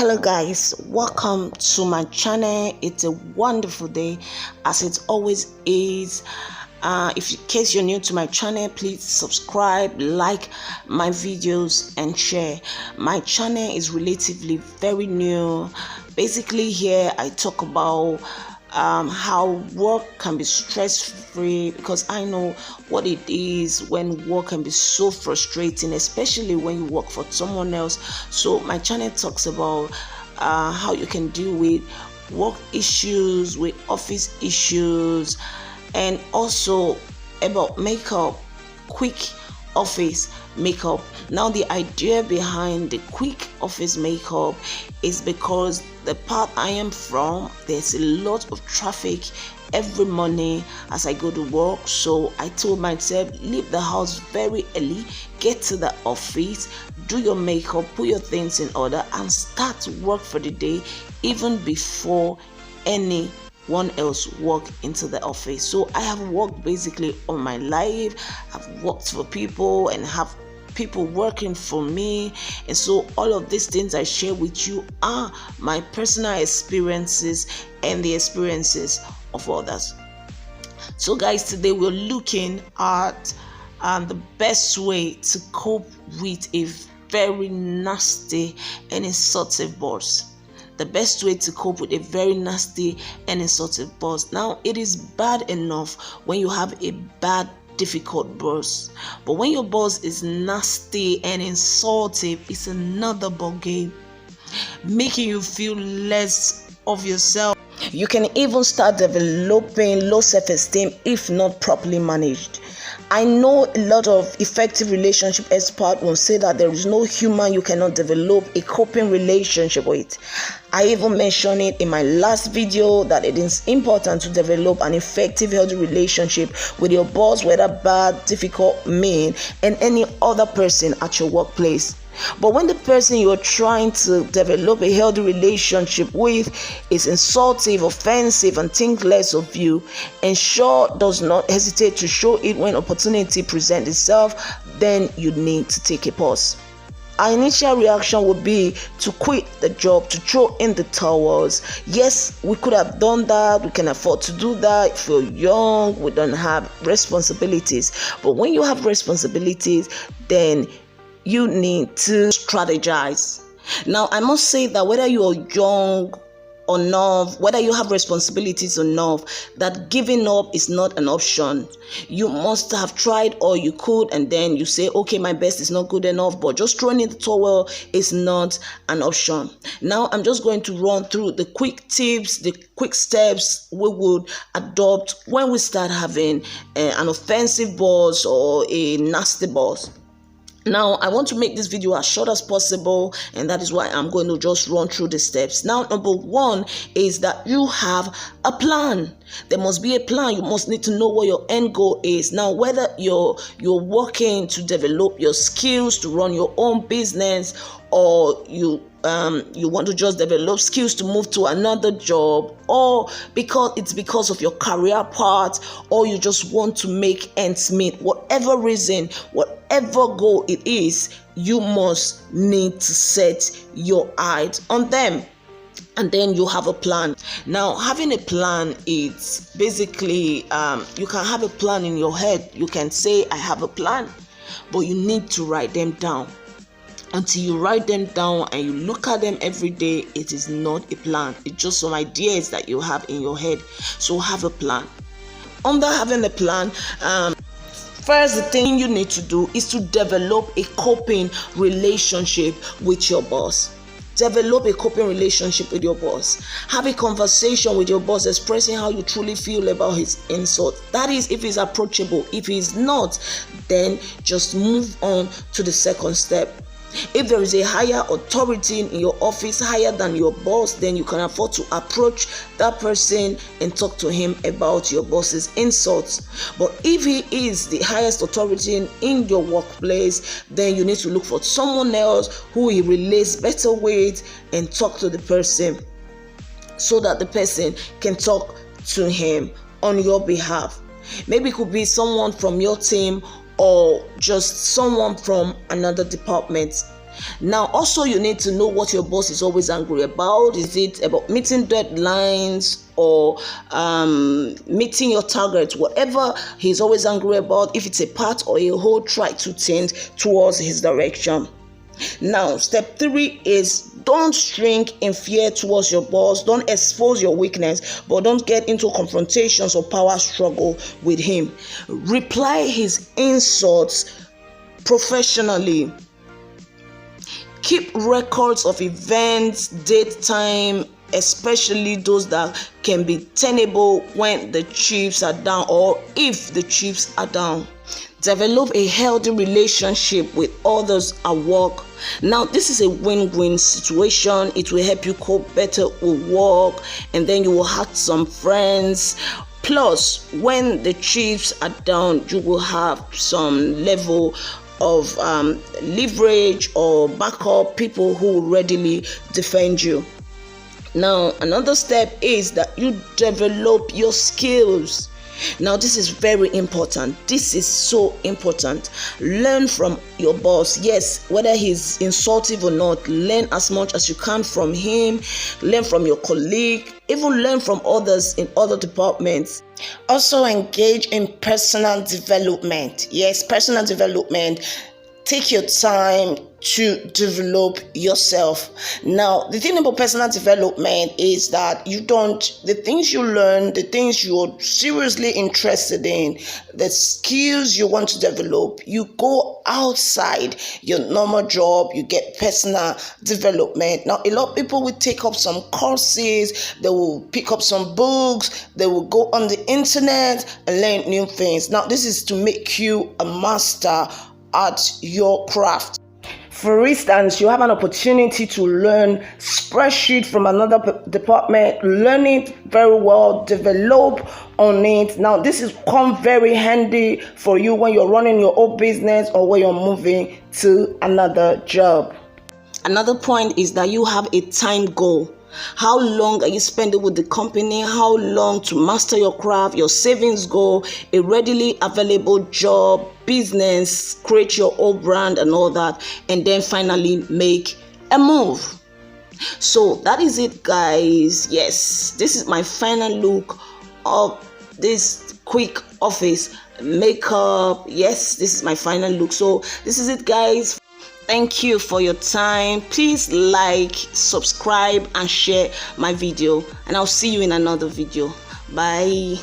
Hello guys, welcome to my channel. It's a wonderful day as it always is. If in case you're new to my channel, please subscribe, like my videos and share. My channel is relatively very new. Basically here I talk about how work can be stress-free, because I know what it is when work can be so frustrating, especially when you work for someone else. So my channel talks about how you can deal with work issues, with office issues, and also about makeup, quick office makeup. Now the idea behind the quick office makeup is because the part I am from, there's a lot of traffic every morning as I go to work. So I told myself, leave the house very early, get to the office, do your makeup, put your things in order, and start work for the day even before anyone else walk into the office. So I have worked basically all my life. I've worked for people and have people working for me, and so all of these things I share with you are my personal experiences and the experiences of others. So guys, today we're looking at the best way to cope with a very nasty and insultive boss. The best way to cope with a very nasty and insultive boss. Now, it is bad enough when you have a bad, difficult boss, but when your boss is nasty and insultive, it's another ball game, making you feel less of yourself. You can even start developing low self-esteem if not properly managed. I know a lot of effective relationship experts will say that there is no human you cannot develop a coping relationship with. I even mentioned it in my last video that it is important to develop an effective, healthy relationship with your boss, whether bad, difficult, mean, and any other person at your workplace. But when the person you're trying to develop a healthy relationship with is insultive, offensive, and thinks less of you, and sure does not hesitate to show it when opportunity presents itself, then you need to take a pause. Our initial reaction would be to quit the job, to throw in the towels. Yes, we could have done that. We can afford to do that. If we're young, we don't have responsibilities. But when you have responsibilities, then you need to strategize. Now, I must say that whether you're young or not, whether you have responsibilities or not, that giving up is not an option. You must have tried all you could, and then you say, okay, my best is not good enough, but just throwing in the towel is not an option. Now, I'm just going to run through the quick tips, the quick steps we would adopt when we start having an offensive boss or a nasty boss. Now, I want to make this video as short as possible, and that is why I'm going to just run through the steps. Now, number one is that you have a plan. There must be a plan. You must need to know what your end goal is. Now, whether you're working to develop your skills to run your own business, or you want to just develop skills to move to another job, or because of your career path, or you just want to make ends meet, whatever reason, whatever goal it is, you must need to set your eyes on them. And then you have a plan. Now, having a plan is basically, you can have a plan in your head. You can say, I have a plan, but you need to write them down. Until you write them down and you look at them every day, it is not a plan. It's just some ideas that you have in your head. So have a plan. Under having a plan, first, the thing you need to do is to develop a coping relationship with your boss. Develop a coping relationship with your boss. Have a conversation with your boss expressing how you truly feel about his insult. That is, if he's approachable. If he's not, then just move on to the second step. If there is a higher authority in your office, higher than your boss, then you can afford to approach that person and talk to him about your boss's insults. But if he is the highest authority in your workplace, then you need to look for someone else who he relates better with and talk to the person so that the person can talk to him on your behalf. Maybe it could be someone from your team or just someone from another department. Now, also you need to know what your boss is always angry about. Is it about meeting deadlines or meeting your target? Whatever he's always angry about, if it's a part or a whole, try to tend towards his direction. Now, step 3 is don't shrink in fear towards your boss. Don't expose your weakness, but don't get into confrontations or power struggle with him. Reply his insults professionally. Keep records of events, date, time, especially those that can be tenable when the chips are down or if the chips are down. Develop a healthy relationship with others at work. Now, this is a win-win situation. It will help you cope better with work, and then you will have some friends. Plus, when the chips are down, you will have some level of leverage or backup, people who will readily defend you. Now, another step is that you develop your skills. Now, this is very important. This is so important. Learn from your boss. Yes, whether he's insultive or not, learn as much as you can from him. Learn from your colleague. Even learn from others in other departments. Also, engage in personal development. Yes, personal development. Take your time to develop yourself. Now, the thing about personal development is that the things you learn, the things you're seriously interested in, the skills you want to develop, you go outside your normal job, you get personal development. Now, a lot of people will take up some courses, they will pick up some books, they will go on the internet and learn new things. Now, this is to make you a master at your craft. For instance, you have an opportunity to learn spreadsheet from another department, learn it very well, develop on it. Now, this is come very handy for you when you're running your own business or when you're moving to another job. Another point is that you have a time goal. How long are you spending with the company? How long to master your craft, your savings goal, a readily available job, business, create your own brand and all that, and then finally make a move. So that is it, guys. Yes, this is my final look of this quick office makeup. Yes, this is my final look. So this is it, guys. Thank you for your time. Please like, subscribe, and share my video. And I'll see you in another video. Bye.